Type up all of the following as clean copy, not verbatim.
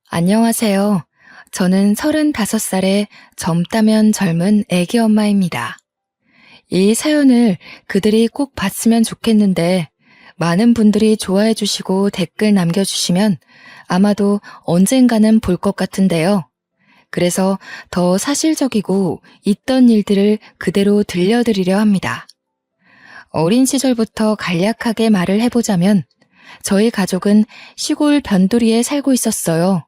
안녕하세요. 저는 35살의 젊다면 젊은 애기 엄마입니다. 이 사연을 그들이 꼭 봤으면 좋겠는데 많은 분들이 좋아해 주시고 댓글 남겨주시면 아마도 언젠가는 볼 것 같은데요. 그래서 더 사실적이고 있던 일들을 그대로 들려드리려 합니다. 어린 시절부터 간략하게 말을 해보자면 저희 가족은 시골 변두리에 살고 있었어요.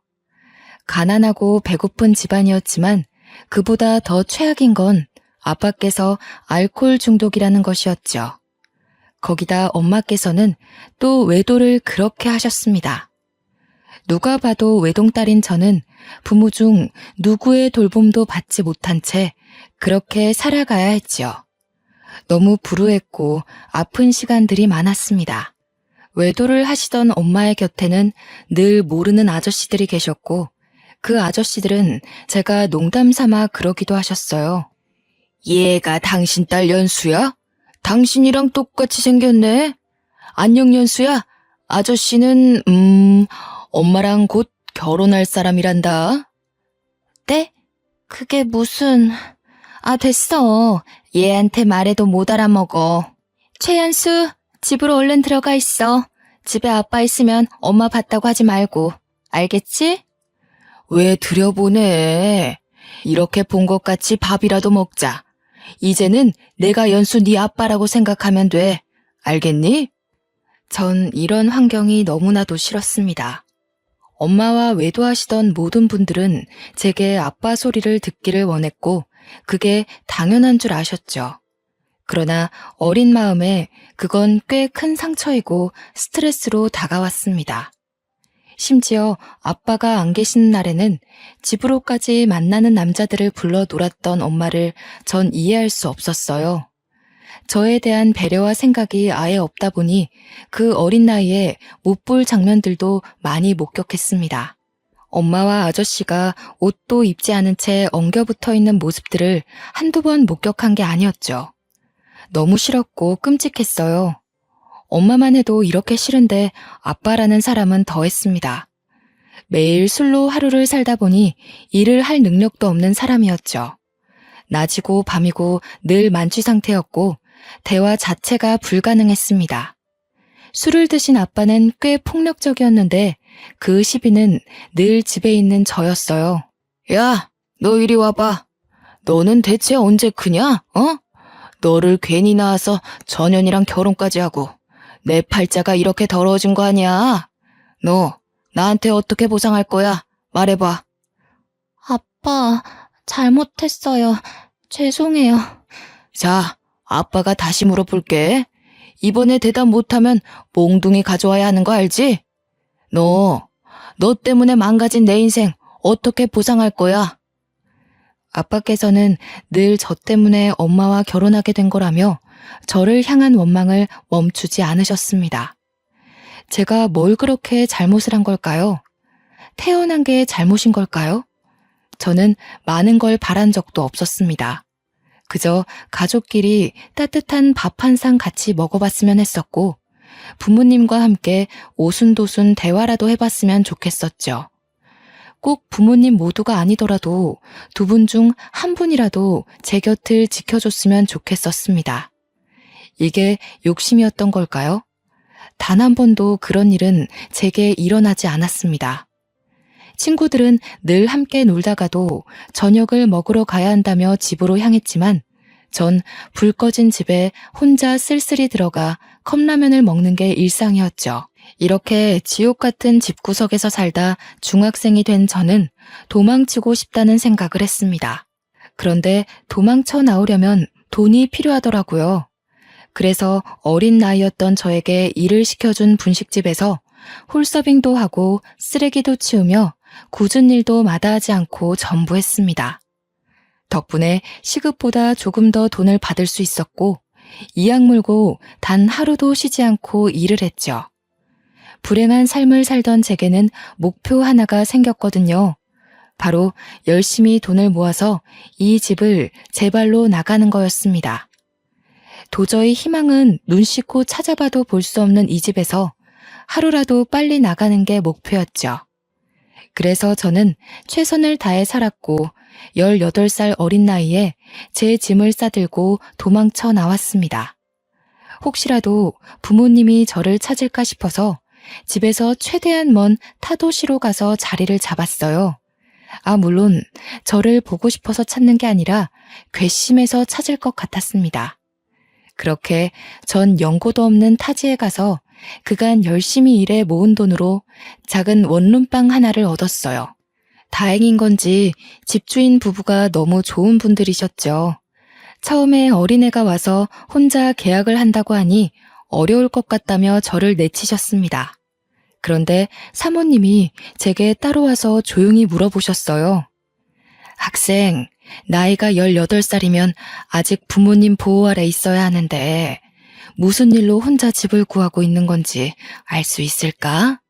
가난하고 배고픈 집안이었지만 그보다 더 최악인 건 아빠께서 알코올 중독이라는 것이었죠. 거기다 엄마께서는 또 외도를 그렇게 하셨습니다. 누가 봐도 외동딸인 저는 부모 중 누구의 돌봄도 받지 못한 채 그렇게 살아가야 했지요. 너무 불우했고 아픈 시간들이 많았습니다. 외도를 하시던 엄마의 곁에는 늘 모르는 아저씨들이 계셨고 그 아저씨들은 제가 농담 삼아 그러기도 하셨어요. 얘가 당신 딸 연수야? 당신이랑 똑같이 생겼네. 안녕 연수야. 아저씨는 엄마랑 곧 결혼할 사람이란다. 네? 그게 무슨... 됐어. 얘한테 말해도 못 알아먹어. 최연수, 집으로 얼른 들어가 있어. 집에 아빠 있으면 엄마 봤다고 하지 말고. 알겠지? 왜 들여보내? 이렇게 본 것 같이 밥이라도 먹자. 이제는 내가 연수 네 아빠라고 생각하면 돼. 알겠니? 전 이런 환경이 너무나도 싫었습니다. 엄마와 외도하시던 모든 분들은 제게 아빠 소리를 듣기를 원했고 그게 당연한 줄 아셨죠. 그러나 어린 마음에 그건 꽤 큰 상처이고 스트레스로 다가왔습니다. 심지어 아빠가 안 계시는 날에는 집으로까지 만나는 남자들을 불러 놀았던 엄마를 전 이해할 수 없었어요. 저에 대한 배려와 생각이 아예 없다 보니 그 어린 나이에 못 볼 장면들도 많이 목격했습니다. 엄마와 아저씨가 옷도 입지 않은 채 엉겨붙어 있는 모습들을 한두 번 목격한 게 아니었죠. 너무 싫었고 끔찍했어요. 엄마만 해도 이렇게 싫은데 아빠라는 사람은 더했습니다. 매일 술로 하루를 살다 보니 일을 할 능력도 없는 사람이었죠. 낮이고 밤이고 늘 만취 상태였고 대화 자체가 불가능했습니다. 술을 드신 아빠는 꽤 폭력적이었는데 그 시비는 늘 집에 있는 저였어요. 야, 너 이리 와봐. 너는 대체 언제 크냐? 너를 괜히 낳아서 전현이랑 결혼까지 하고 내 팔자가 이렇게 더러워진 거 아니야? 너 나한테 어떻게 보상할 거야? 말해봐. 아빠, 잘못했어요. 죄송해요. 자, 아빠가 다시 물어볼게. 이번에 대답 못하면 몽둥이 가져와야 하는 거 알지? 너 때문에 망가진 내 인생 어떻게 보상할 거야? 아빠께서는 늘 저 때문에 엄마와 결혼하게 된 거라며 저를 향한 원망을 멈추지 않으셨습니다. 제가 뭘 그렇게 잘못을 한 걸까요? 태어난 게 잘못인 걸까요? 저는 많은 걸 바란 적도 없었습니다. 그저 가족끼리 따뜻한 밥 한 상 같이 먹어봤으면 했었고 부모님과 함께 오순도순 대화라도 해봤으면 좋겠었죠. 꼭 부모님 모두가 아니더라도 두 분 중 한 분이라도 제 곁을 지켜줬으면 좋겠었습니다. 이게 욕심이었던 걸까요? 단 한 번도 그런 일은 제게 일어나지 않았습니다. 친구들은 늘 함께 놀다가도 저녁을 먹으러 가야 한다며 집으로 향했지만 전 불 꺼진 집에 혼자 쓸쓸히 들어가 컵라면을 먹는 게 일상이었죠. 이렇게 지옥 같은 집구석에서 살다 중학생이 된 저는 도망치고 싶다는 생각을 했습니다. 그런데 도망쳐 나오려면 돈이 필요하더라고요. 그래서 어린 나이였던 저에게 일을 시켜준 분식집에서 홀서빙도 하고 쓰레기도 치우며 굳은 일도 마다하지 않고 전부했습니다. 덕분에 시급보다 조금 더 돈을 받을 수 있었고 이악 물고 단 하루도 쉬지 않고 일을 했죠. 불행한 삶을 살던 제게는 목표 하나가 생겼거든요. 바로 열심히 돈을 모아서 이 집을 제 발로 나가는 거였습니다. 도저히 희망은 눈 씻고 찾아봐도 볼 수 없는 이 집에서 하루라도 빨리 나가는 게 목표였죠. 그래서 저는 최선을 다해 살았고 18살 어린 나이에 제 짐을 싸들고 도망쳐 나왔습니다. 혹시라도 부모님이 저를 찾을까 싶어서 집에서 최대한 먼 타도시로 가서 자리를 잡았어요. 물론 저를 보고 싶어서 찾는 게 아니라 괘씸해서 찾을 것 같았습니다. 그렇게 전 연고도 없는 타지에 가서 그간 열심히 일해 모은 돈으로 작은 원룸방 하나를 얻었어요. 다행인 건지 집주인 부부가 너무 좋은 분들이셨죠. 처음에 어린애가 와서 혼자 계약을 한다고 하니 어려울 것 같다며 저를 내치셨습니다. 그런데 사모님이 제게 따로 와서 조용히 물어보셨어요. 학생, 나이가 18살이면 아직 부모님 보호 아래 있어야 하는데 무슨 일로 혼자 집을 구하고 있는 건지 알 수 있을까?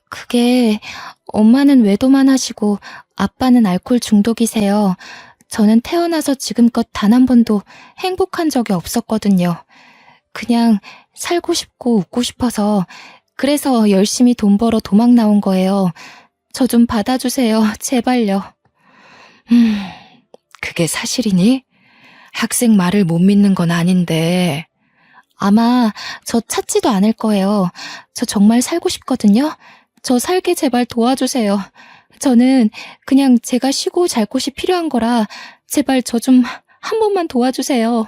그게 엄마는 외도만 하시고 아빠는 알코올 중독이세요. 저는 태어나서 지금껏 단 한 번도 행복한 적이 없었거든요. 그냥 살고 싶고 웃고 싶어서 그래서 열심히 돈 벌어 도망 나온 거예요. 저 좀 받아주세요. 제발요. 그게 사실이니? 학생 말을 못 믿는 건 아닌데. 아마 저 찾지도 않을 거예요. 저 정말 살고 싶거든요. 저 살게 제발 도와주세요. 저는 그냥 제가 쉬고 잘 곳이 필요한 거라 제발 저 좀 한 번만 도와주세요.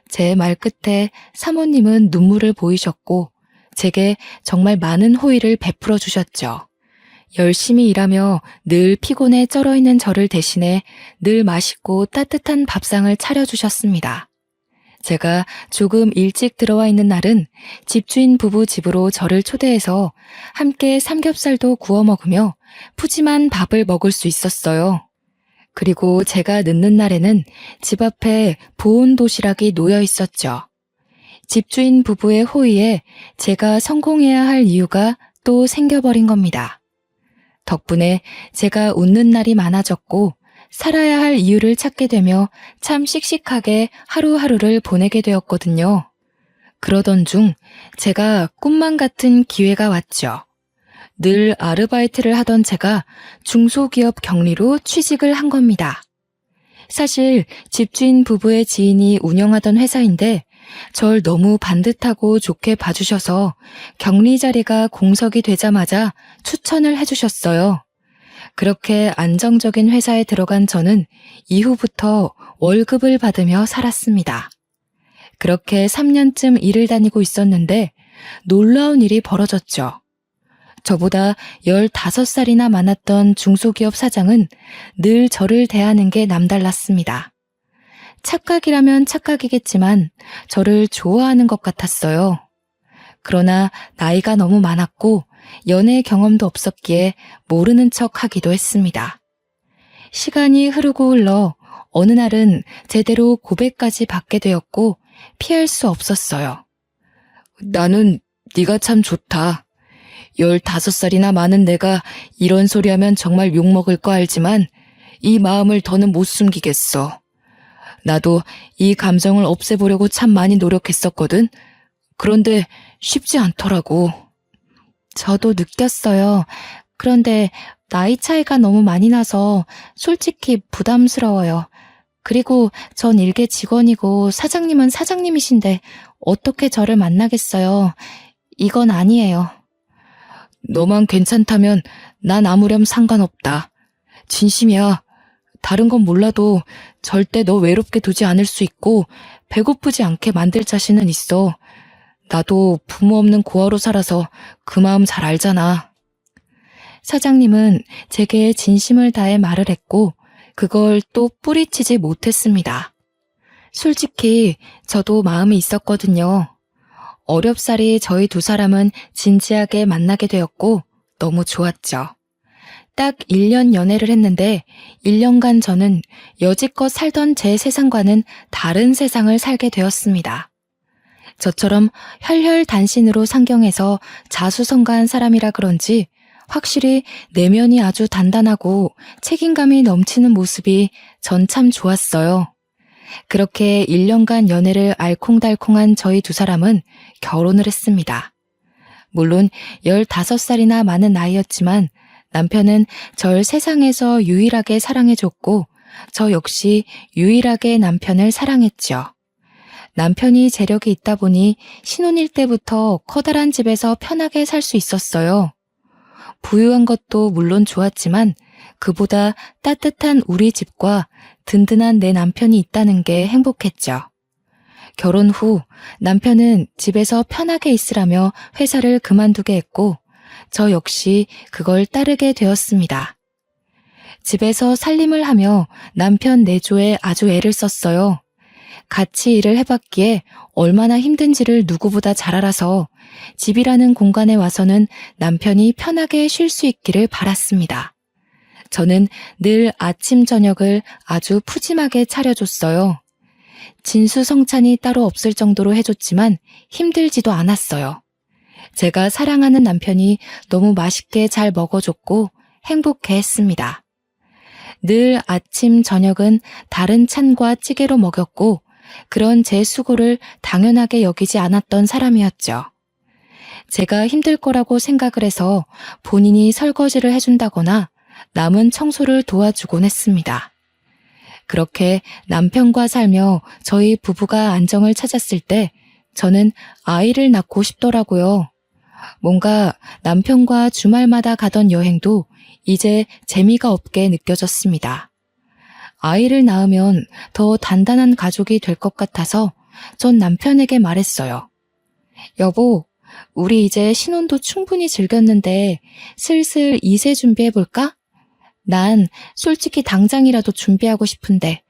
제 말 끝에 사모님은 눈물을 보이셨고 제게 정말 많은 호의를 베풀어 주셨죠. 열심히 일하며 늘 피곤에 쩔어있는 저를 대신해 늘 맛있고 따뜻한 밥상을 차려주셨습니다. 제가 조금 일찍 들어와 있는 날은 집주인 부부 집으로 저를 초대해서 함께 삼겹살도 구워 먹으며 푸짐한 밥을 먹을 수 있었어요. 그리고 제가 늦는 날에는 집 앞에 보온 도시락이 놓여 있었죠. 집주인 부부의 호의에 제가 성공해야 할 이유가 또 생겨버린 겁니다. 덕분에 제가 웃는 날이 많아졌고 살아야 할 이유를 찾게 되며 참 씩씩하게 하루하루를 보내게 되었거든요. 그러던 중 제가 꿈만 같은 기회가 왔죠. 늘 아르바이트를 하던 제가 중소기업 경리로 취직을 한 겁니다. 사실 집주인 부부의 지인이 운영하던 회사인데 절 너무 반듯하고 좋게 봐주셔서 격리 자리가 공석이 되자마자 추천을 해주셨어요. 그렇게 안정적인 회사에 들어간 저는 이후부터 월급을 받으며 살았습니다. 그렇게 3년쯤 일을 다니고 있었는데 놀라운 일이 벌어졌죠. 저보다 15살이나 많았던 중소기업 사장은 늘 저를 대하는 게 남달랐습니다. 착각이라면 착각이겠지만 저를 좋아하는 것 같았어요. 그러나 나이가 너무 많았고 연애 경험도 없었기에 모르는 척 하기도 했습니다. 시간이 흐르고 흘러 어느 날은 제대로 고백까지 받게 되었고 피할 수 없었어요. 나는 네가 참 좋다. 15살이나 많은 내가 이런 소리 하면 정말 욕먹을 거 알지만 이 마음을 더는 못 숨기겠어. 나도 이 감정을 없애보려고 참 많이 노력했었거든. 그런데 쉽지 않더라고. 저도 느꼈어요. 그런데 나이 차이가 너무 많이 나서 솔직히 부담스러워요. 그리고 전 일개 직원이고 사장님은 사장님이신데 어떻게 저를 만나겠어요. 이건 아니에요. 너만 괜찮다면 난 아무렴 상관없다. 진심이야. 다른 건 몰라도 절대 너 외롭게 두지 않을 수 있고 배고프지 않게 만들 자신은 있어. 나도 부모 없는 고아로 살아서 그 마음 잘 알잖아. 사장님은 제게 진심을 다해 말을 했고 그걸 또 뿌리치지 못했습니다. 솔직히 저도 마음이 있었거든요. 어렵사리 저희 두 사람은 진지하게 만나게 되었고 너무 좋았죠. 딱 1년 연애를 했는데 1년간 저는 여지껏 살던 제 세상과는 다른 세상을 살게 되었습니다. 저처럼 혈혈단신으로 상경해서 자수성가한 사람이라 그런지 확실히 내면이 아주 단단하고 책임감이 넘치는 모습이 전 참 좋았어요. 그렇게 1년간 연애를 알콩달콩한 저희 두 사람은 결혼을 했습니다. 물론 15살이나 많은 나이였지만 남편은 절 세상에서 유일하게 사랑해줬고, 저 역시 유일하게 남편을 사랑했죠. 남편이 재력이 있다 보니 신혼일 때부터 커다란 집에서 편하게 살 수 있었어요. 부유한 것도 물론 좋았지만 그보다 따뜻한 우리 집과 든든한 내 남편이 있다는 게 행복했죠. 결혼 후 남편은 집에서 편하게 있으라며 회사를 그만두게 했고 저 역시 그걸 따르게 되었습니다. 집에서 살림을 하며 남편 내조에 아주 애를 썼어요. 같이 일을 해봤기에 얼마나 힘든지를 누구보다 잘 알아서 집이라는 공간에 와서는 남편이 편하게 쉴 수 있기를 바랐습니다. 저는 늘 아침 저녁을 아주 푸짐하게 차려줬어요. 진수성찬이 따로 없을 정도로 해줬지만 힘들지도 않았어요. 제가 사랑하는 남편이 너무 맛있게 잘 먹어줬고 행복해했습니다. 늘 아침 저녁은 다른 찬과 찌개로 먹였고 그런 제 수고를 당연하게 여기지 않았던 사람이었죠. 제가 힘들 거라고 생각을 해서 본인이 설거지를 해준다거나 남은 청소를 도와주곤 했습니다. 그렇게 남편과 살며 저희 부부가 안정을 찾았을 때 저는 아이를 낳고 싶더라고요. 뭔가 남편과 주말마다 가던 여행도 이제 재미가 없게 느껴졌습니다. 아이를 낳으면 더 단단한 가족이 될 것 같아서 전 남편에게 말했어요. 여보, 우리 이제 신혼도 충분히 즐겼는데 슬슬 2세 준비해볼까? 난 솔직히 당장이라도 준비하고 싶은데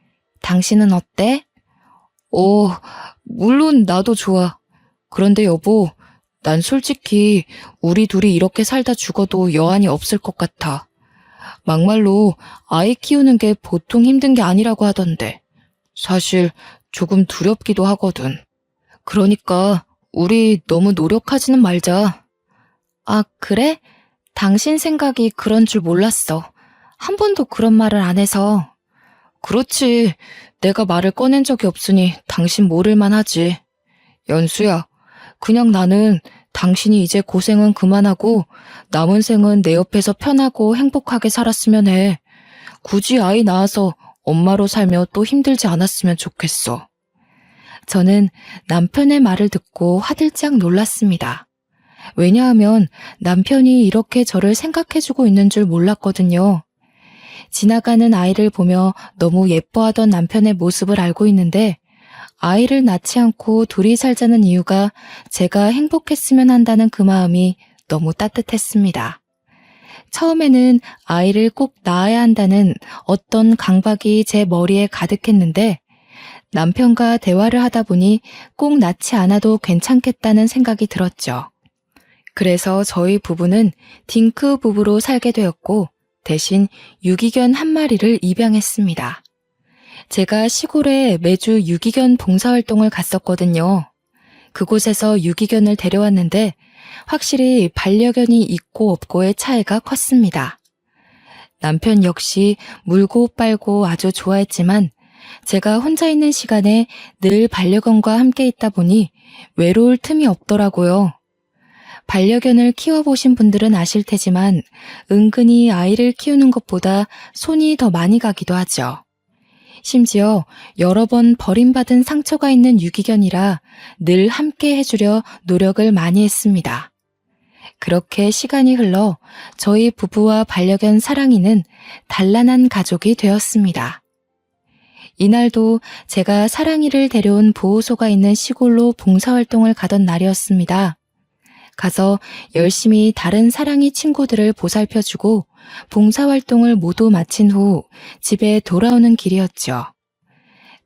당신은 어때? 물론 나도 좋아. 그런데 여보, 난 솔직히 우리 둘이 이렇게 살다 죽어도 여한이 없을 것 같아. 막말로 아이 키우는 게 보통 힘든 게 아니라고 하던데 사실 조금 두렵기도 하거든. 그러니까 우리 너무 노력하지는 말자. 아, 그래? 당신 생각이 그런 줄 몰랐어. 한 번도 그런 말을 안 해서. 그렇지. 내가 말을 꺼낸 적이 없으니 당신 모를만 하지. 연수야, 그냥 나는 당신이 이제 고생은 그만하고 남은 생은 내 옆에서 편하고 행복하게 살았으면 해. 굳이 아이 낳아서 엄마로 살며 또 힘들지 않았으면 좋겠어. 저는 남편의 말을 듣고 화들짝 놀랐습니다. 왜냐하면 남편이 이렇게 저를 생각해주고 있는 줄 몰랐거든요. 지나가는 아이를 보며 너무 예뻐하던 남편의 모습을 알고 있는데 아이를 낳지 않고 둘이 살자는 이유가 제가 행복했으면 한다는 그 마음이 너무 따뜻했습니다. 처음에는 아이를 꼭 낳아야 한다는 어떤 강박이 제 머리에 가득했는데 남편과 대화를 하다 보니 꼭 낳지 않아도 괜찮겠다는 생각이 들었죠. 그래서 저희 부부는 딩크 부부로 살게 되었고 대신 유기견 한 마리를 입양했습니다. 제가 시골에 매주 유기견 봉사활동을 갔었거든요. 그곳에서 유기견을 데려왔는데 확실히 반려견이 있고 없고의 차이가 컸습니다. 남편 역시 물고 빨고 아주 좋아했지만 제가 혼자 있는 시간에 늘 반려견과 함께 있다 보니 외로울 틈이 없더라고요. 반려견을 키워보신 분들은 아실 테지만 은근히 아이를 키우는 것보다 손이 더 많이 가기도 하죠. 심지어 여러 번 버림받은 상처가 있는 유기견이라 늘 함께 해주려 노력을 많이 했습니다. 그렇게 시간이 흘러 저희 부부와 반려견 사랑이는 단란한 가족이 되었습니다. 이날도 제가 사랑이를 데려온 보호소가 있는 시골로 봉사활동을 가던 날이었습니다. 가서 열심히 다른 사랑이 친구들을 보살펴주고 봉사활동을 모두 마친 후 집에 돌아오는 길이었죠.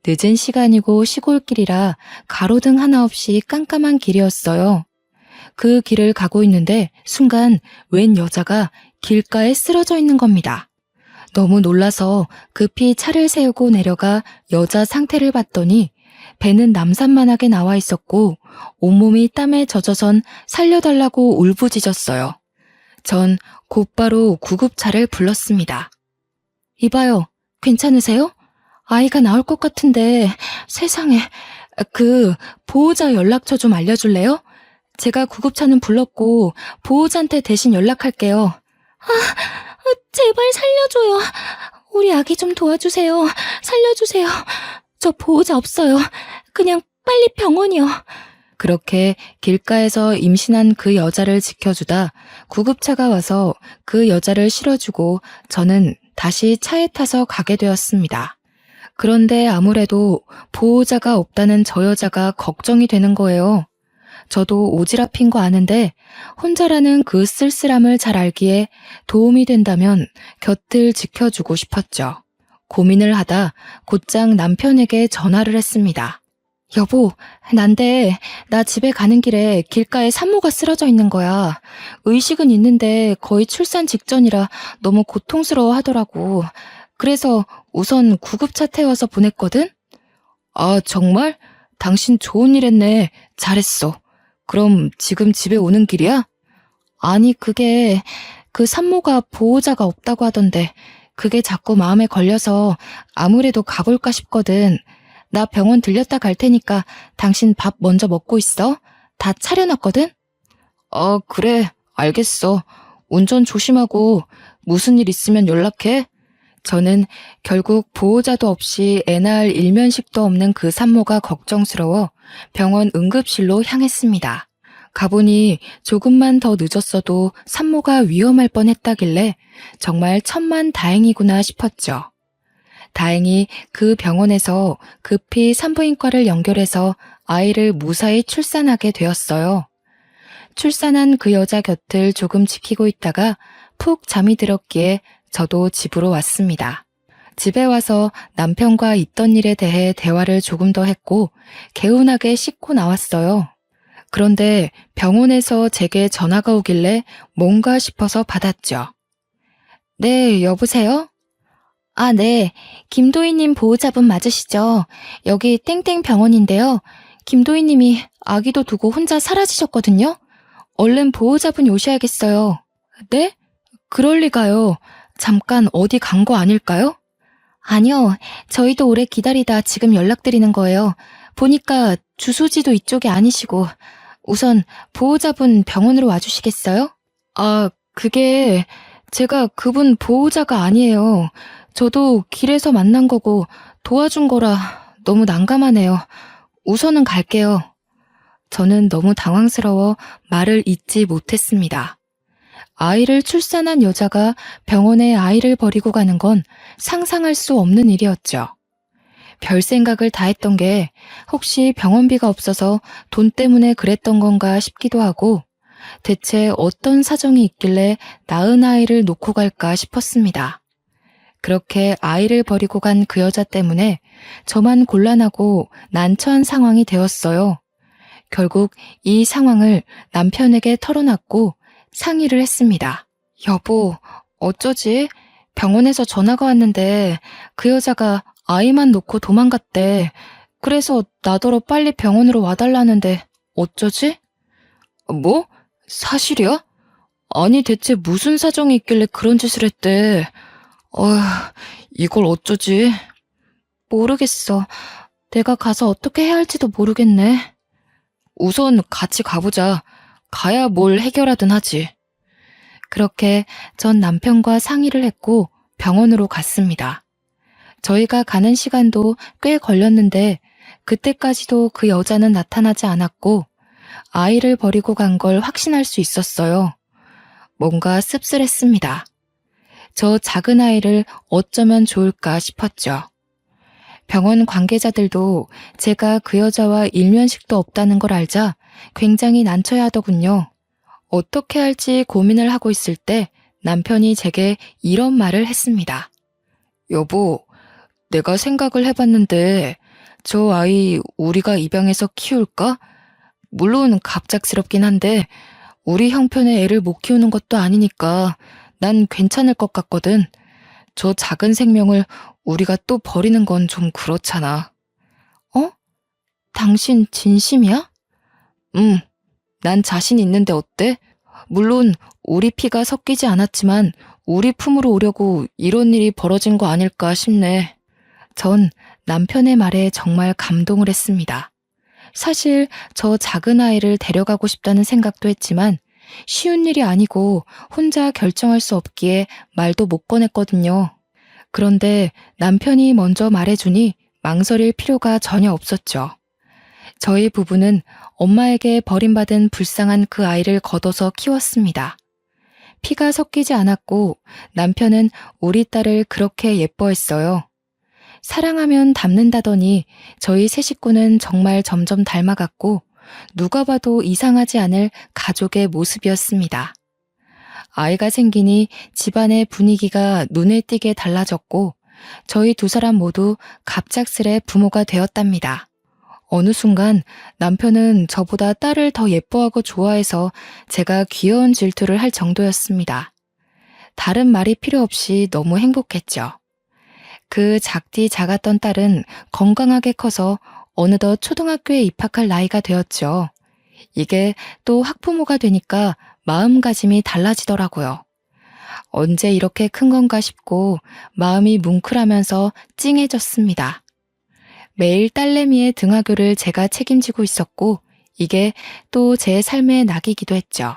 늦은 시간이고 시골길이라 가로등 하나 없이 깜깜한 길이었어요. 그 길을 가고 있는데 순간 웬 여자가 길가에 쓰러져 있는 겁니다. 너무 놀라서 급히 차를 세우고 내려가 여자 상태를 봤더니 배는 남산만하게 나와 있었고 온몸이 땀에 젖어선 살려달라고 울부짖었어요. 전 곧바로 구급차를 불렀습니다. 이봐요, 괜찮으세요? 아이가 나올 것 같은데 세상에, 보호자 연락처 좀 알려줄래요? 제가 구급차는 불렀고 보호자한테 대신 연락할게요. 제발 살려줘요. 우리 아기 좀 도와주세요. 살려주세요. 저 보호자 없어요. 그냥 빨리 병원이요. 그렇게 길가에서 임신한 그 여자를 지켜주다 구급차가 와서 그 여자를 실어주고 저는 다시 차에 타서 가게 되었습니다. 그런데 아무래도 보호자가 없다는 저 여자가 걱정이 되는 거예요. 저도 오지랖인 거 아는데 혼자라는 그 쓸쓸함을 잘 알기에 도움이 된다면 곁을 지켜주고 싶었죠. 고민을 하다 곧장 남편에게 전화를 했습니다. 여보, 난데 나 집에 가는 길에 길가에 산모가 쓰러져 있는 거야. 의식은 있는데 거의 출산 직전이라 너무 고통스러워 하더라고. 그래서 우선 구급차 태워서 보냈거든? 아, 정말? 당신 좋은 일 했네. 잘했어. 그럼 지금 집에 오는 길이야? 아니, 그 산모가 보호자가 없다고 하던데 그게 자꾸 마음에 걸려서 아무래도 가볼까 싶거든. 나 병원 들렸다 갈 테니까 당신 밥 먼저 먹고 있어. 다 차려놨거든? 그래. 알겠어. 운전 조심하고 무슨 일 있으면 연락해. 저는 결국 보호자도 없이 애 낳을 일면식도 없는 그 산모가 걱정스러워 병원 응급실로 향했습니다. 가보니 조금만 더 늦었어도 산모가 위험할 뻔했다길래 정말 천만 다행이구나 싶었죠. 다행히 그 병원에서 급히 산부인과를 연결해서 아이를 무사히 출산하게 되었어요. 출산한 그 여자 곁을 조금 지키고 있다가 푹 잠이 들었기에 저도 집으로 왔습니다. 집에 와서 남편과 있던 일에 대해 대화를 조금 더 했고 개운하게 씻고 나왔어요. 그런데 병원에서 제게 전화가 오길래 뭔가 싶어서 받았죠. 네, 여보세요? 아, 네. 김도희님 보호자분 맞으시죠? 여기 땡땡 병원인데요. 김도희님이 아기도 두고 혼자 사라지셨거든요? 얼른 보호자분이 오셔야겠어요. 네? 그럴 리가요. 잠깐 어디 간 거 아닐까요? 아니요. 저희도 오래 기다리다 지금 연락드리는 거예요. 보니까 주소지도 이쪽이 아니시고. 우선 보호자분 병원으로 와주시겠어요? 아, 그게 제가 그분 보호자가 아니에요. 저도 길에서 만난 거고 도와준 거라 너무 난감하네요. 우선은 갈게요. 저는 너무 당황스러워 말을 잇지 못했습니다. 아이를 출산한 여자가 병원에 아이를 버리고 가는 건 상상할 수 없는 일이었죠. 별 생각을 다 했던 게 혹시 병원비가 없어서 돈 때문에 그랬던 건가 싶기도 하고 대체 어떤 사정이 있길래 낳은 아이를 놓고 갈까 싶었습니다. 그렇게 아이를 버리고 간 그 여자 때문에 저만 곤란하고 난처한 상황이 되었어요. 결국 이 상황을 남편에게 털어놨고 상의를 했습니다. 여보, 어쩌지? 병원에서 전화가 왔는데 그 여자가 아이만 놓고 도망갔대. 그래서 나더러 빨리 병원으로 와달라는데 어쩌지? 뭐? 사실이야? 아니 대체 무슨 사정이 있길래 그런 짓을 했대? 어휴, 이걸 어쩌지? 모르겠어. 내가 가서 어떻게 해야 할지도 모르겠네. 우선 같이 가보자. 가야 뭘 해결하든 하지. 그렇게 전 남편과 상의를 했고 병원으로 갔습니다. 저희가 가는 시간도 꽤 걸렸는데 그때까지도 그 여자는 나타나지 않았고 아이를 버리고 간 걸 확신할 수 있었어요. 뭔가 씁쓸했습니다. 저 작은 아이를 어쩌면 좋을까 싶었죠. 병원 관계자들도 제가 그 여자와 일면식도 없다는 걸 알자 굉장히 난처해하더군요. 어떻게 할지 고민을 하고 있을 때 남편이 제게 이런 말을 했습니다. 여보, 내가 생각을 해봤는데 저 아이 우리가 입양해서 키울까? 물론 갑작스럽긴 한데 우리 형편의 애를 못 키우는 것도 아니니까 난 괜찮을 것 같거든. 저 작은 생명을 우리가 또 버리는 건 좀 그렇잖아. 어? 당신 진심이야? 난 자신 있는데 어때? 물론 우리 피가 섞이지 않았지만 우리 품으로 오려고 이런 일이 벌어진 거 아닐까 싶네. 전 남편의 말에 정말 감동을 했습니다. 사실 저 작은 아이를 데려가고 싶다는 생각도 했지만 쉬운 일이 아니고 혼자 결정할 수 없기에 말도 못 꺼냈거든요. 그런데 남편이 먼저 말해주니 망설일 필요가 전혀 없었죠. 저희 부부는 엄마에게 버림받은 불쌍한 그 아이를 걷어서 키웠습니다. 피가 섞이지 않았고 남편은 우리 딸을 그렇게 예뻐했어요. 사랑하면 닮는다더니 저희 세 식구는 정말 점점 닮아갔고 누가 봐도 이상하지 않을 가족의 모습이었습니다. 아이가 생기니 집안의 분위기가 눈에 띄게 달라졌고 저희 두 사람 모두 갑작스레 부모가 되었답니다. 어느 순간 남편은 저보다 딸을 더 예뻐하고 좋아해서 제가 귀여운 질투를 할 정도였습니다. 다른 말이 필요 없이 너무 행복했죠. 그 작디 작았던 딸은 건강하게 커서 어느덧 초등학교에 입학할 나이가 되었죠. 이게 또 학부모가 되니까 마음가짐이 달라지더라고요. 언제 이렇게 큰 건가 싶고 마음이 뭉클하면서 찡해졌습니다. 매일 딸내미의 등하교를 제가 책임지고 있었고 이게 또 제 삶의 낙이기도 했죠.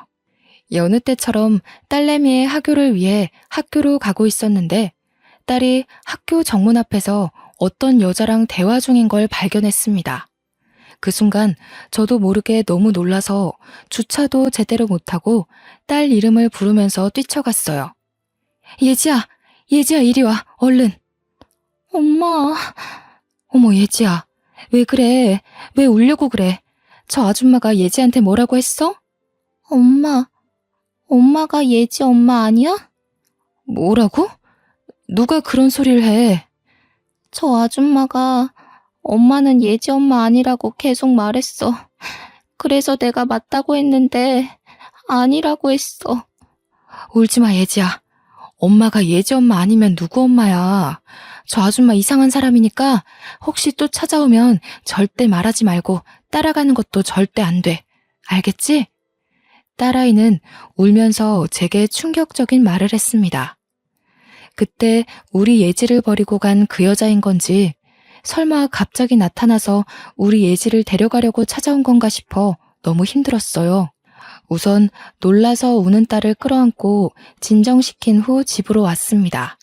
여느 때처럼 딸내미의 학교를 위해 학교로 가고 있었는데 딸이 학교 정문 앞에서 어떤 여자랑 대화 중인 걸 발견했습니다. 그 순간 저도 모르게 너무 놀라서 주차도 제대로 못하고 딸 이름을 부르면서 뛰쳐갔어요. 예지야, 예지야 이리 와, 얼른. 엄마. 어머 예지야, 왜 그래? 왜 울려고 그래? 저 아줌마가 예지한테 뭐라고 했어? 엄마가 예지 엄마 아니야? 뭐라고? 누가 그런 소리를 해? 저 아줌마가 엄마는 예지 엄마 아니라고 계속 말했어. 그래서 내가 맞다고 했는데 아니라고 했어. 울지마 예지야. 엄마가 예지 엄마 아니면 누구 엄마야. 저 아줌마 이상한 사람이니까 혹시 또 찾아오면 절대 말하지 말고 따라가는 것도 절대 안 돼. 알겠지? 딸아이는 울면서 제게 충격적인 말을 했습니다. 그때 우리 예지를 버리고 간 그 여자인 건지 설마 갑자기 나타나서 우리 예지를 데려가려고 찾아온 건가 싶어 너무 힘들었어요. 우선 놀라서 우는 딸을 끌어안고 진정시킨 후 집으로 왔습니다.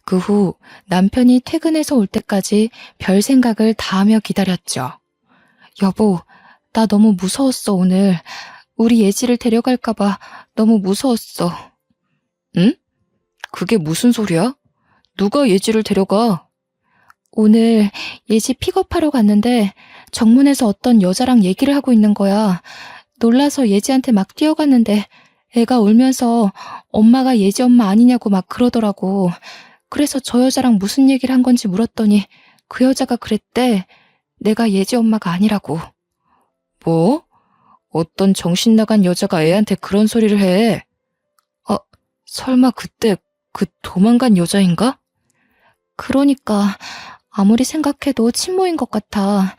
그 후 남편이 퇴근해서 올 때까지 별 생각을 다 하며 기다렸죠. 여보, 나 너무 무서웠어 오늘. 우리 예지를 데려갈까봐 너무 무서웠어. 응? 그게 무슨 소리야? 누가 예지를 데려가? 오늘 예지 픽업하러 갔는데 정문에서 어떤 여자랑 얘기를 하고 있는 거야. 놀라서 예지한테 막 뛰어갔는데 애가 울면서 엄마가 예지 엄마 아니냐고 막 그러더라고. 그래서 저 여자랑 무슨 얘기를 한 건지 물었더니 그 여자가 그랬대. 내가 예지 엄마가 아니라고. 뭐? 어떤 정신 나간 여자가 애한테 그런 소리를 해? 설마 그때 그 도망간 여자인가? 그러니까 아무리 생각해도 친모인 것 같아.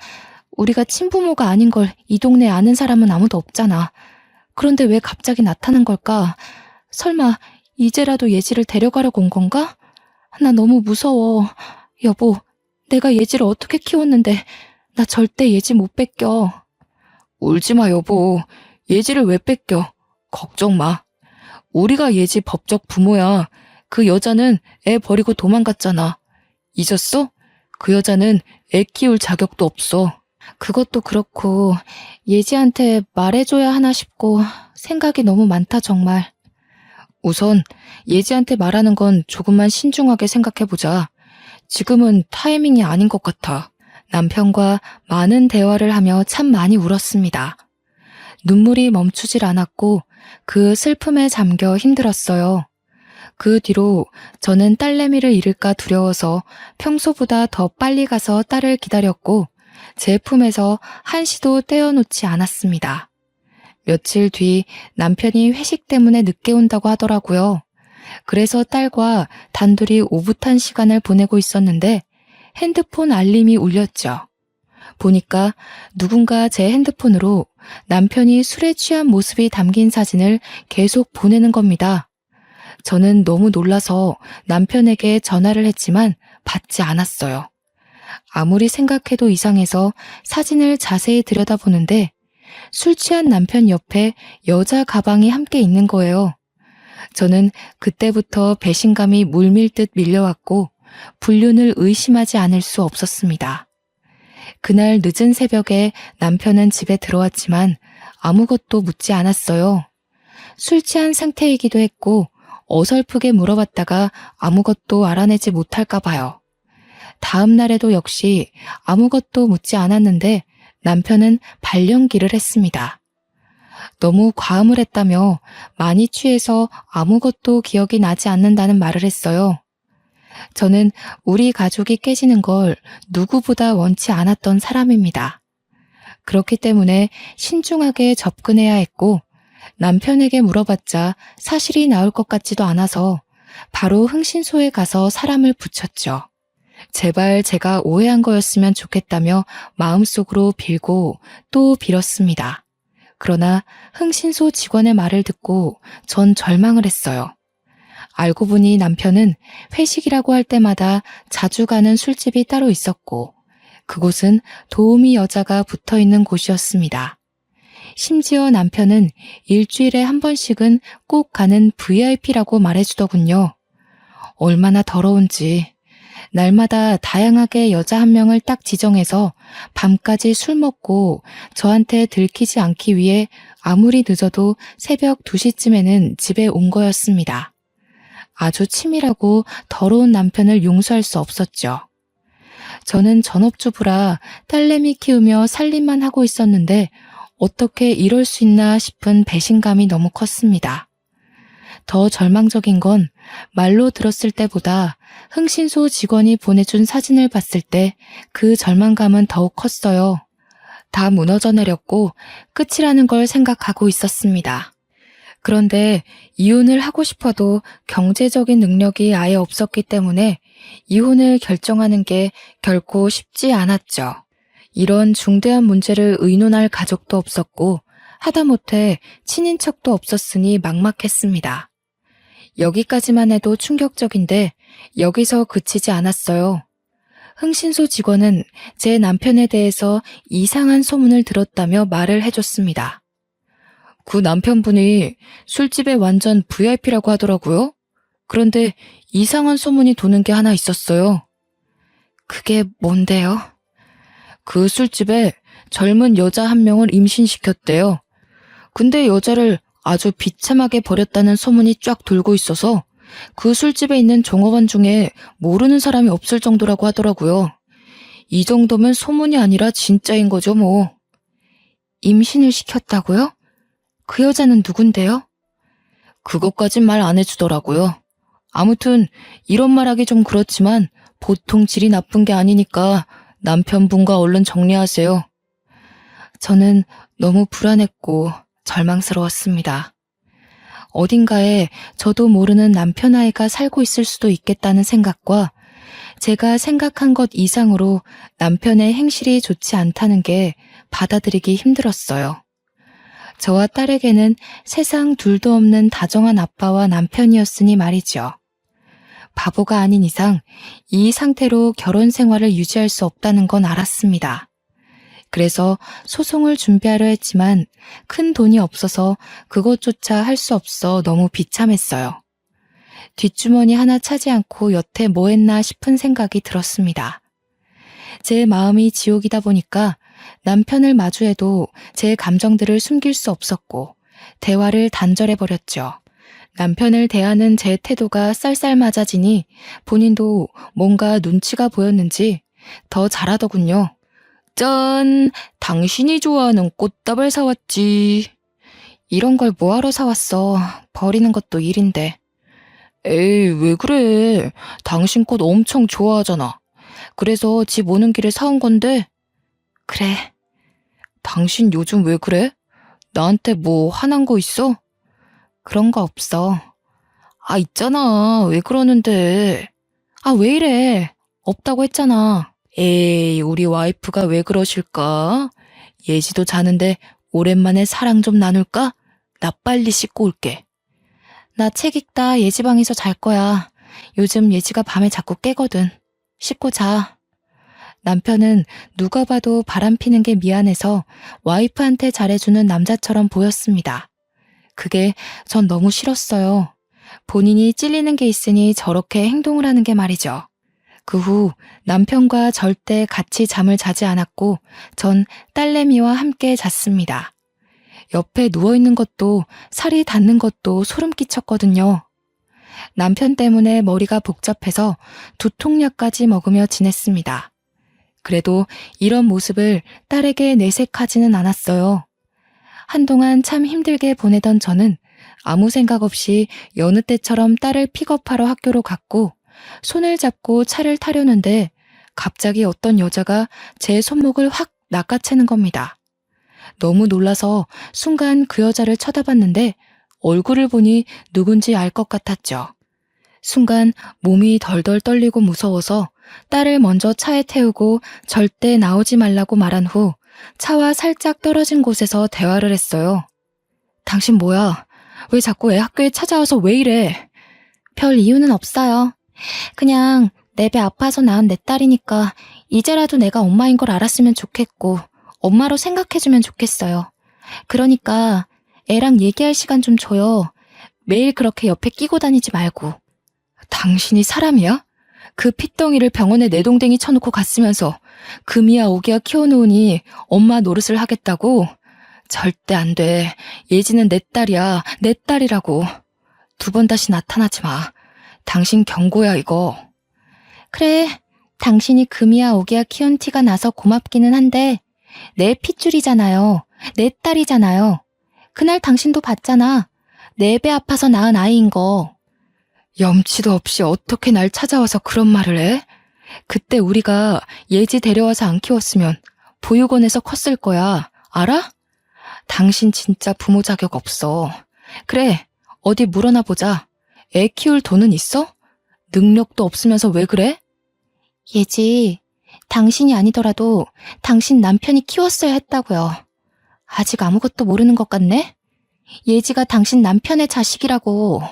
우리가 친부모가 아닌 걸 이 동네에 아는 사람은 아무도 없잖아. 그런데 왜 갑자기 나타난 걸까? 설마 이제라도 예지를 데려가려고 온 건가? 나 너무 무서워. 여보, 내가 예지를 어떻게 키웠는데 나 절대 예지 못 뺏겨. 울지마 여보. 예지를 왜 뺏겨? 걱정 마. 우리가 예지 법적 부모야. 그 여자는 애 버리고 도망갔잖아. 잊었어? 그 여자는 애 키울 자격도 없어. 그것도 그렇고 예지한테 말해줘야 하나 싶고 생각이 너무 많다 정말. 우선 예지한테 말하는 건 조금만 신중하게 생각해보자. 지금은 타이밍이 아닌 것 같아. 남편과 많은 대화를 하며 참 많이 울었습니다. 눈물이 멈추질 않았고 그 슬픔에 잠겨 힘들었어요. 그 뒤로 저는 딸내미를 잃을까 두려워서 평소보다 더 빨리 가서 딸을 기다렸고 제 품에서 한시도 떼어놓지 않았습니다. 며칠 뒤 남편이 회식 때문에 늦게 온다고 하더라고요. 그래서 딸과 단둘이 오붓한 시간을 보내고 있었는데 핸드폰 알림이 울렸죠. 보니까 누군가 제 핸드폰으로 남편이 술에 취한 모습이 담긴 사진을 계속 보내는 겁니다. 저는 너무 놀라서 남편에게 전화를 했지만 받지 않았어요. 아무리 생각해도 이상해서 사진을 자세히 들여다보는데 술 취한 남편 옆에 여자 가방이 함께 있는 거예요. 저는 그때부터 배신감이 물밀듯 밀려왔고 불륜을 의심하지 않을 수 없었습니다. 그날 늦은 새벽에 남편은 집에 들어왔지만 아무것도 묻지 않았어요. 술 취한 상태이기도 했고 어설프게 물어봤다가 아무것도 알아내지 못할까 봐요. 다음 날에도 역시 아무것도 묻지 않았는데 남편은 발령기를 했습니다. 너무 과음을 했다며 많이 취해서 아무것도 기억이 나지 않는다는 말을 했어요. 저는 우리 가족이 깨지는 걸 누구보다 원치 않았던 사람입니다. 그렇기 때문에 신중하게 접근해야 했고 남편에게 물어봤자 사실이 나올 것 같지도 않아서 바로 흥신소에 가서 사람을 붙였죠. 제발 제가 오해한 거였으면 좋겠다며 마음속으로 빌고 또 빌었습니다. 그러나 흥신소 직원의 말을 듣고 전 절망을 했어요. 알고 보니 남편은 회식이라고 할 때마다 자주 가는 술집이 따로 있었고 그곳은 도우미 여자가 붙어있는 곳이었습니다. 심지어 남편은 일주일에 한 번씩은 꼭 가는 VIP라고 말해주더군요. 얼마나 더러운지. 날마다 다양하게 여자 한 명을 딱 지정해서 밤까지 술 먹고 저한테 들키지 않기 위해 아무리 늦어도 새벽 2시쯤에는 집에 온 거였습니다. 아주 치밀하고 더러운 남편을 용서할 수 없었죠. 저는 전업주부라 딸내미 키우며 살림만 하고 있었는데 어떻게 이럴 수 있나 싶은 배신감이 너무 컸습니다. 더 절망적인 건 말로 들었을 때보다 흥신소 직원이 보내준 사진을 봤을 때 그 절망감은 더욱 컸어요. 다 무너져 내렸고 끝이라는 걸 생각하고 있었습니다. 그런데 이혼을 하고 싶어도 경제적인 능력이 아예 없었기 때문에 이혼을 결정하는 게 결코 쉽지 않았죠. 이런 중대한 문제를 의논할 가족도 없었고 하다못해 친인척도 없었으니 막막했습니다. 여기까지만 해도 충격적인데 여기서 그치지 않았어요. 흥신소 직원은 제 남편에 대해서 이상한 소문을 들었다며 말을 해줬습니다. 그 남편분이 술집에 완전 VIP라고 하더라고요. 그런데 이상한 소문이 도는 게 하나 있었어요. 그게 뭔데요? 그 술집에 젊은 여자 한 명을 임신시켰대요. 근데 여자를 아주 비참하게 버렸다는 소문이 쫙 돌고 있어서 그 술집에 있는 종업원 중에 모르는 사람이 없을 정도라고 하더라고요. 이 정도면 소문이 아니라 진짜인 거죠, 뭐. 임신을 시켰다고요? 그 여자는 누군데요? 그것까진 말 안 해주더라고요. 아무튼 이런 말하기 좀 그렇지만 보통 질이 나쁜 게 아니니까 남편분과 얼른 정리하세요. 저는 너무 불안했고 절망스러웠습니다. 어딘가에 저도 모르는 남편 아이가 살고 있을 수도 있겠다는 생각과 제가 생각한 것 이상으로 남편의 행실이 좋지 않다는 게 받아들이기 힘들었어요. 저와 딸에게는 세상 둘도 없는 다정한 아빠와 남편이었으니 말이죠. 바보가 아닌 이상 이 상태로 결혼 생활을 유지할 수 없다는 건 알았습니다. 그래서 소송을 준비하려 했지만 큰 돈이 없어서 그것조차 할 수 없어 너무 비참했어요. 뒷주머니 하나 차지 않고 여태 뭐 했나 싶은 생각이 들었습니다. 제 마음이 지옥이다 보니까 남편을 마주해도 제 감정들을 숨길 수 없었고 대화를 단절해버렸죠. 남편을 대하는 제 태도가 쌀쌀맞아지니 본인도 뭔가 눈치가 보였는지 더 잘하더군요. 짠! 당신이 좋아하는 꽃다발 사왔지. 이런 걸 뭐하러 사왔어. 버리는 것도 일인데. 에이, 왜 그래. 당신 꽃 엄청 좋아하잖아. 그래서 집 오는 길에 사온 건데. 그래. 당신 요즘 왜 그래? 나한테 뭐 화난 거 있어? 그런 거 없어. 아, 있잖아. 왜 그러는데. 아, 왜 이래. 없다고 했잖아. 에이, 우리 와이프가 왜 그러실까? 예지도 자는데 오랜만에 사랑 좀 나눌까? 나 빨리 씻고 올게. 나 책 읽다 예지 방에서 잘 거야. 요즘 예지가 밤에 자꾸 깨거든. 씻고 자. 남편은 누가 봐도 바람피는 게 미안해서 와이프한테 잘해주는 남자처럼 보였습니다. 그게 전 너무 싫었어요. 본인이 찔리는 게 있으니 저렇게 행동을 하는 게 말이죠. 그 후 남편과 절대 같이 잠을 자지 않았고 전 딸내미와 함께 잤습니다. 옆에 누워있는 것도 살이 닿는 것도 소름 끼쳤거든요. 남편 때문에 머리가 복잡해서 두통약까지 먹으며 지냈습니다. 그래도 이런 모습을 딸에게 내색하지는 않았어요. 한동안 참 힘들게 보내던 저는 아무 생각 없이 여느 때처럼 딸을 픽업하러 학교로 갔고 손을 잡고 차를 타려는데 갑자기 어떤 여자가 제 손목을 확 낚아채는 겁니다. 너무 놀라서 순간 그 여자를 쳐다봤는데 얼굴을 보니 누군지 알 것 같았죠. 순간 몸이 덜덜 떨리고 무서워서 딸을 먼저 차에 태우고 절대 나오지 말라고 말한 후 차와 살짝 떨어진 곳에서 대화를 했어요. 당신 뭐야? 왜 자꾸 애 학교에 찾아와서 왜 이래? 별 이유는 없어요. 그냥 내 배 아파서 낳은 내 딸이니까 이제라도 내가 엄마인 걸 알았으면 좋겠고 엄마로 생각해주면 좋겠어요. 그러니까 애랑 얘기할 시간 좀 줘요. 매일 그렇게 옆에 끼고 다니지 말고. 당신이 사람이야? 그 핏덩이를 병원에 내동댕이 쳐놓고 갔으면서 금이야 오기야 키워놓으니 엄마 노릇을 하겠다고? 절대 안 돼. 예지는 내 딸이야. 내 딸이라고. 2번 다시 나타나지 마. 당신 경고야 이거. 그래, 당신이 금이야 오기야 키운 티가 나서 고맙기는 한데 내 핏줄이잖아요. 내 딸이잖아요. 그날 당신도 봤잖아. 내 배 아파서 낳은 아이인 거. 염치도 없이 어떻게 날 찾아와서 그런 말을 해? 그때 우리가 예지 데려와서 안 키웠으면 보육원에서 컸을 거야. 알아? 당신 진짜 부모 자격 없어. 그래, 어디 물어나 보자. 애 키울 돈은 있어? 능력도 없으면서 왜 그래? 예지, 당신이 아니더라도 당신 남편이 키웠어야 했다고요. 아직 아무것도 모르는 것 같네? 예지가 당신 남편의 자식이라고.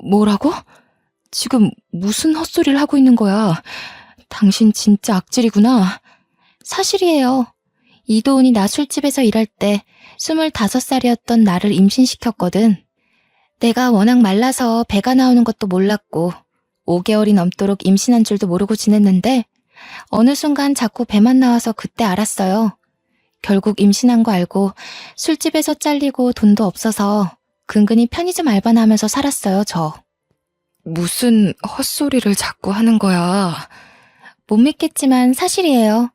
뭐라고? 지금 무슨 헛소리를 하고 있는 거야? 당신 진짜 악질이구나. 사실이에요. 이도훈이 나 술집에서 일할 때 25살이었던 나를 임신시켰거든. 내가 워낙 말라서 배가 나오는 것도 몰랐고 5개월이 넘도록 임신한 줄도 모르고 지냈는데 어느 순간 자꾸 배만 나와서 그때 알았어요. 결국 임신한 거 알고 술집에서 잘리고 돈도 없어서 근근히 편의점 알바나 하면서 살았어요, 저. 무슨 헛소리를 자꾸 하는 거야. 못 믿겠지만 사실이에요.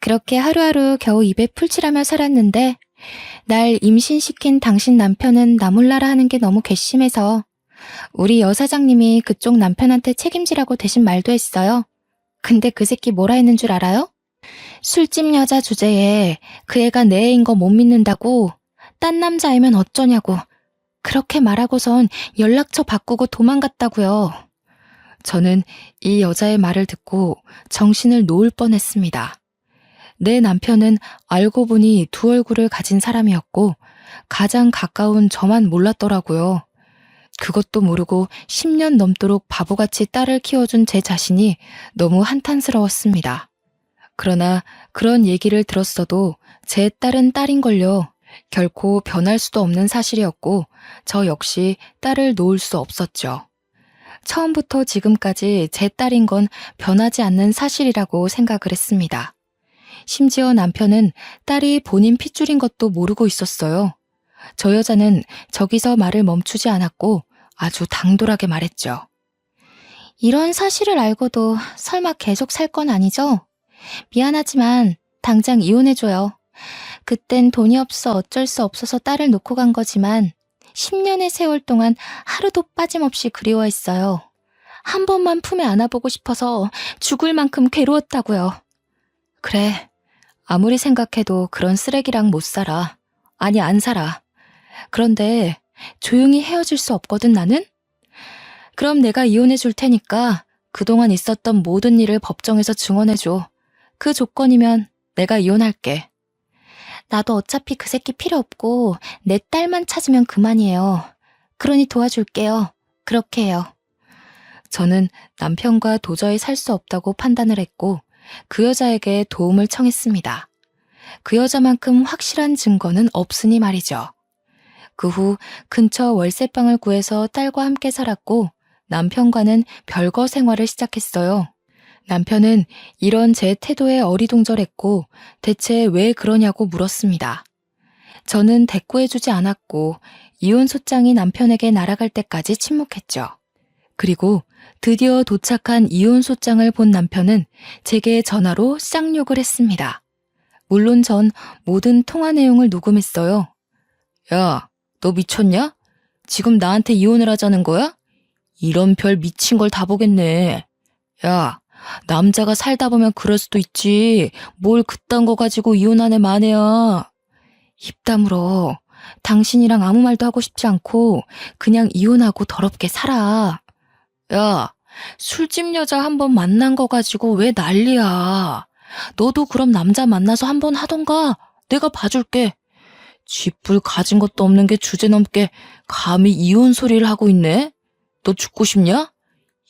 그렇게 하루하루 겨우 입에 풀칠하며 살았는데 날 임신시킨 당신 남편은 나 몰라라 하는 게 너무 괘씸해서 우리 여사장님이 그쪽 남편한테 책임지라고 대신 말도 했어요. 근데 그 새끼 뭐라 했는 줄 알아요? 술집 여자 주제에 그 애가 내 애인 거 못 믿는다고 딴 남자이면 어쩌냐고 그렇게 말하고선 연락처 바꾸고 도망갔다고요. 저는 이 여자의 말을 듣고 정신을 놓을 뻔했습니다. 내 남편은 알고 보니 2얼굴을 가진 사람이었고 가장 가까운 저만 몰랐더라고요. 그것도 모르고 10년 넘도록 바보같이 딸을 키워준 제 자신이 너무 한탄스러웠습니다. 그러나 그런 얘기를 들었어도 제 딸은 딸인걸요. 결코 변할 수도 없는 사실이었고 저 역시 딸을 놓을 수 없었죠. 처음부터 지금까지 제 딸인 건 변하지 않는 사실이라고 생각을 했습니다. 심지어 남편은 딸이 본인 핏줄인 것도 모르고 있었어요. 저 여자는 저기서 말을 멈추지 않았고 아주 당돌하게 말했죠. 이런 사실을 알고도 설마 계속 살 건 아니죠? 미안하지만 당장 이혼해줘요. 그땐 돈이 없어 어쩔 수 없어서 딸을 놓고 간 거지만 10년의 세월 동안 하루도 빠짐없이 그리워했어요. 한 번만 품에 안아보고 싶어서 죽을 만큼 괴로웠다고요. 그래, 아무리 생각해도 그런 쓰레기랑 못 살아. 아니, 안 살아. 그런데 조용히 헤어질 수 없거든, 나는? 그럼 내가 이혼해 줄 테니까 그동안 있었던 모든 일을 법정에서 증언해줘. 그 조건이면 내가 이혼할게. 나도 어차피 그 새끼 필요 없고 내 딸만 찾으면 그만이에요. 그러니 도와줄게요. 그렇게 해요. 저는 남편과 도저히 살 수 없다고 판단을 했고 그 여자에게 도움을 청했습니다. 그 여자만큼 확실한 증거는 없으니 말이죠. 그 후 근처 월세방을 구해서 딸과 함께 살았고 남편과는 별거 생활을 시작했어요. 남편은 이런 제 태도에 어리둥절했고 대체 왜 그러냐고 물었습니다. 저는 대꾸해주지 않았고 이혼 소장이 남편에게 날아갈 때까지 침묵했죠. 그리고 드디어 도착한 이혼 소장을 본 남편은 제게 전화로 쌍욕을 했습니다. 물론 전 모든 통화 내용을 녹음했어요. 야, 너 미쳤냐? 지금 나한테 이혼을 하자는 거야? 이런 별 미친 걸 다 보겠네. 야, 남자가 살다 보면 그럴 수도 있지. 뭘 그딴 거 가지고 이혼하네 마네야. 입 다물어. 당신이랑 아무 말도 하고 싶지 않고 그냥 이혼하고 더럽게 살아. 야, 술집 여자 한 번 만난 거 가지고 왜 난리야. 너도 그럼 남자 만나서 한 번 하던가. 내가 봐줄게. 쥐뿔 가진 것도 없는 게 주제넘게 감히 이혼 소리를 하고 있네? 너 죽고 싶냐?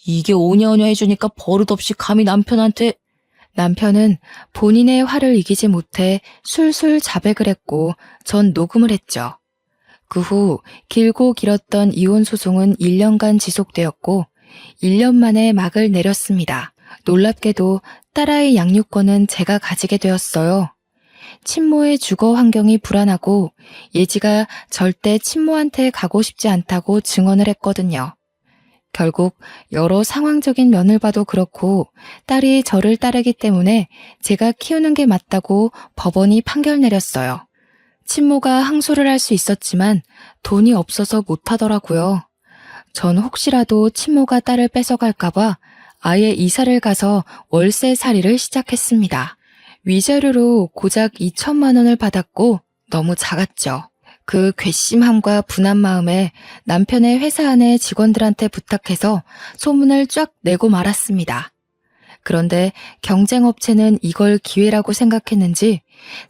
이게 오냐오냐 해주니까 버릇없이 감히 남편한테. 남편은 본인의 화를 이기지 못해 술술 자백을 했고 전 녹음을 했죠. 그 후 길고 길었던 이혼 소송은 1년간 지속되었고 1년 만에 막을 내렸습니다. 놀랍게도 딸아이 양육권은 제가 가지게 되었어요. 친모의 주거 환경이 불안하고 예지가 절대 친모한테 가고 싶지 않다고 증언을 했거든요. 결국 여러 상황적인 면을 봐도 그렇고 딸이 저를 따르기 때문에 제가 키우는 게 맞다고 법원이 판결 내렸어요. 친모가 항소를 할 수 있었지만 돈이 없어서 못하더라고요. 전 혹시라도 친모가 딸을 뺏어갈까봐 아예 이사를 가서 월세살이를 시작했습니다. 위자료로 고작 2천만 원을 받았고 너무 작았죠. 그 괘씸함과 분한 마음에 남편의 회사 안의 직원들한테 부탁해서 소문을 쫙 내고 말았습니다. 그런데 경쟁업체는 이걸 기회라고 생각했는지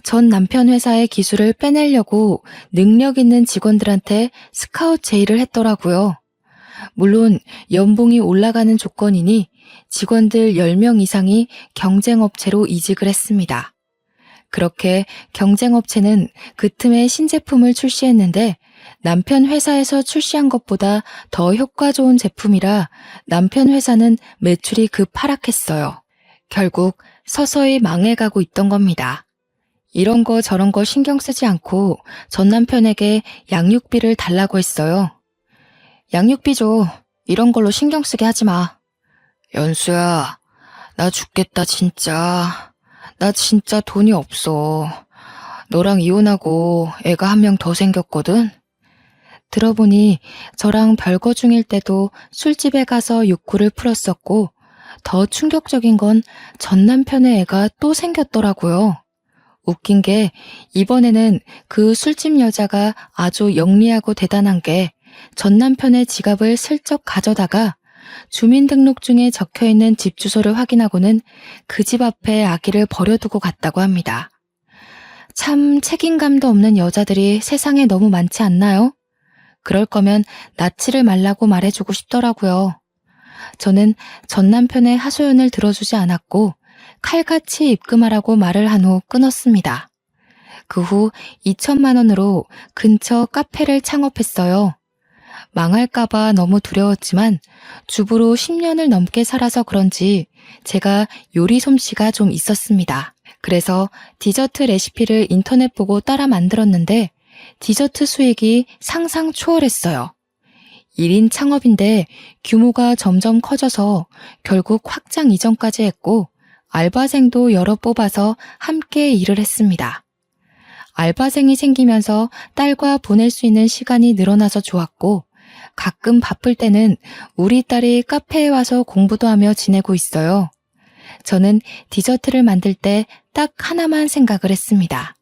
전 남편 회사의 기술을 빼내려고 능력 있는 직원들한테 스카우트 제의를 했더라고요. 물론 연봉이 올라가는 조건이니 직원들 10명 이상이 경쟁업체로 이직을 했습니다. 그렇게 경쟁업체는 그 틈에 신제품을 출시했는데 남편 회사에서 출시한 것보다 더 효과 좋은 제품이라 남편 회사는 매출이 급 하락했어요. 결국 서서히 망해가고 있던 겁니다. 이런 거 저런 거 신경 쓰지 않고 전 남편에게 양육비를 달라고 했어요. 양육비 줘. 이런 걸로 신경 쓰게 하지 마. 연수야, 나 죽겠다 진짜. 나 진짜 돈이 없어. 너랑 이혼하고 애가 한 명 더 생겼거든? 들어보니 저랑 별거 중일 때도 술집에 가서 욕구를 풀었었고 더 충격적인 건 전 남편의 애가 또 생겼더라고요. 웃긴 게 이번에는 그 술집 여자가 아주 영리하고 대단한 게 전 남편의 지갑을 슬쩍 가져다가 주민등록증에 적혀있는 집 주소를 확인하고는 그 집 앞에 아기를 버려두고 갔다고 합니다. 참 책임감도 없는 여자들이 세상에 너무 많지 않나요? 그럴 거면 낳지를 말라고 말해주고 싶더라고요. 저는 전 남편의 하소연을 들어주지 않았고 칼같이 입금하라고 말을 한 후 끊었습니다. 그 후 2천만 원으로 근처 카페를 창업했어요. 망할까봐 너무 두려웠지만 주부로 10년을 넘게 살아서 그런지 제가 요리 솜씨가 좀 있었습니다. 그래서 디저트 레시피를 인터넷 보고 따라 만들었는데 디저트 수익이 상상 초월했어요. 1인 창업인데 규모가 점점 커져서 결국 확장 이전까지 했고 알바생도 여러 뽑아서 함께 일을 했습니다. 알바생이 생기면서 딸과 보낼 수 있는 시간이 늘어나서 좋았고 가끔 바쁠 때는 우리 딸이 카페에 와서 공부도 하며 지내고 있어요. 저는 디저트를 만들 때 딱 하나만 생각을 했습니다.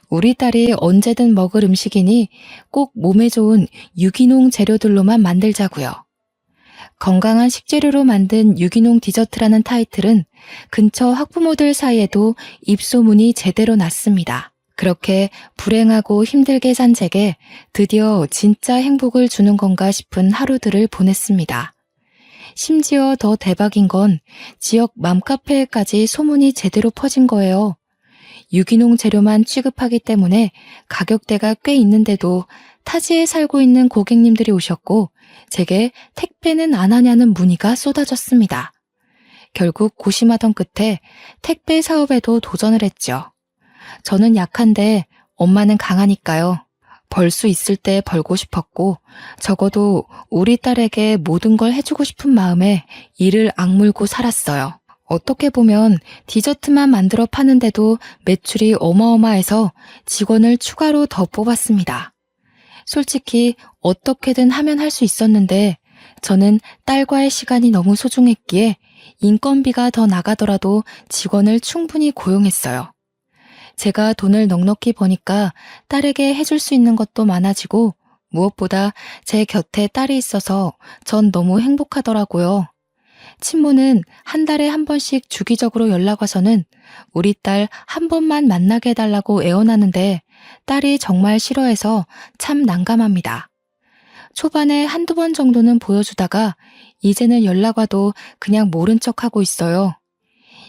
우리 딸이 언제든 먹을 음식이니 꼭 몸에 좋은 유기농 재료들로만 만들자고요. 건강한 식재료로 만든 유기농 디저트라는 타이틀은 근처 학부모들 사이에도 입소문이 제대로 났습니다. 그렇게 불행하고 힘들게 산 제게 드디어 진짜 행복을 주는 건가 싶은 하루들을 보냈습니다. 심지어 더 대박인 건 지역 맘카페에까지 소문이 제대로 퍼진 거예요. 유기농 재료만 취급하기 때문에 가격대가 꽤 있는데도 타지에 살고 있는 고객님들이 오셨고 제게 택배는 안 하냐는 문의가 쏟아졌습니다. 결국 고심하던 끝에 택배 사업에도 도전을 했죠. 저는 약한데 엄마는 강하니까요. 벌 수 있을 때 벌고 싶었고 적어도 우리 딸에게 모든 걸 해주고 싶은 마음에 이를 악물고 살았어요. 어떻게 보면 디저트만 만들어 파는데도 매출이 어마어마해서 직원을 추가로 더 뽑았습니다. 솔직히 어떻게든 하면 할 수 있었는데 저는 딸과의 시간이 너무 소중했기에 인건비가 더 나가더라도 직원을 충분히 고용했어요. 제가 돈을 넉넉히 버니까 딸에게 해줄 수 있는 것도 많아지고 무엇보다 제 곁에 딸이 있어서 전 너무 행복하더라고요. 친모는 한 달에 한 번씩 주기적으로 연락 와서는 우리 딸 한 번만 만나게 해달라고 애원하는데 딸이 정말 싫어해서 참 난감합니다. 초반에 한두 번 정도는 보여주다가 이제는 연락 와도 그냥 모른 척하고 있어요.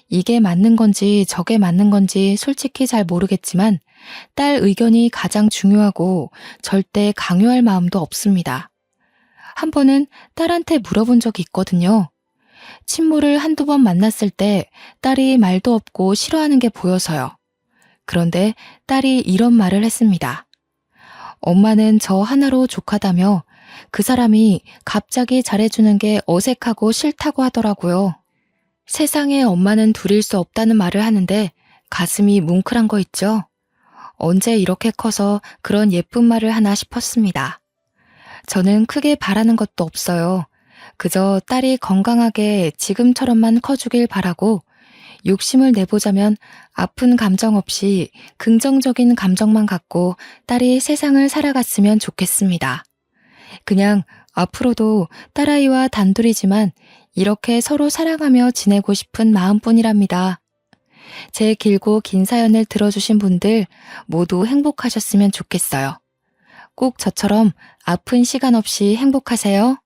이게 맞는 건지 저게 맞는 건지 솔직히 잘 모르겠지만 딸 의견이 가장 중요하고 절대 강요할 마음도 없습니다. 한 번은 딸한테 물어본 적이 있거든요. 친모를 한두 번 만났을 때 딸이 말도 없고 싫어하는 게 보여서요. 그런데 딸이 이런 말을 했습니다. 엄마는 저 하나로 족하다며 그 사람이 갑자기 잘해주는 게 어색하고 싫다고 하더라고요. 세상에 엄마는 둘일 수 없다는 말을 하는데 가슴이 뭉클한 거 있죠? 언제 이렇게 커서 그런 예쁜 말을 하나 싶었습니다. 저는 크게 바라는 것도 없어요. 그저 딸이 건강하게 지금처럼만 커주길 바라고 욕심을 내보자면 아픈 감정 없이 긍정적인 감정만 갖고 딸이 세상을 살아갔으면 좋겠습니다. 그냥 앞으로도 딸아이와 단둘이지만 이렇게 서로 사랑하며 지내고 싶은 마음뿐이랍니다. 제 길고 긴 사연을 들어주신 분들 모두 행복하셨으면 좋겠어요. 꼭 저처럼 아픈 시간 없이 행복하세요.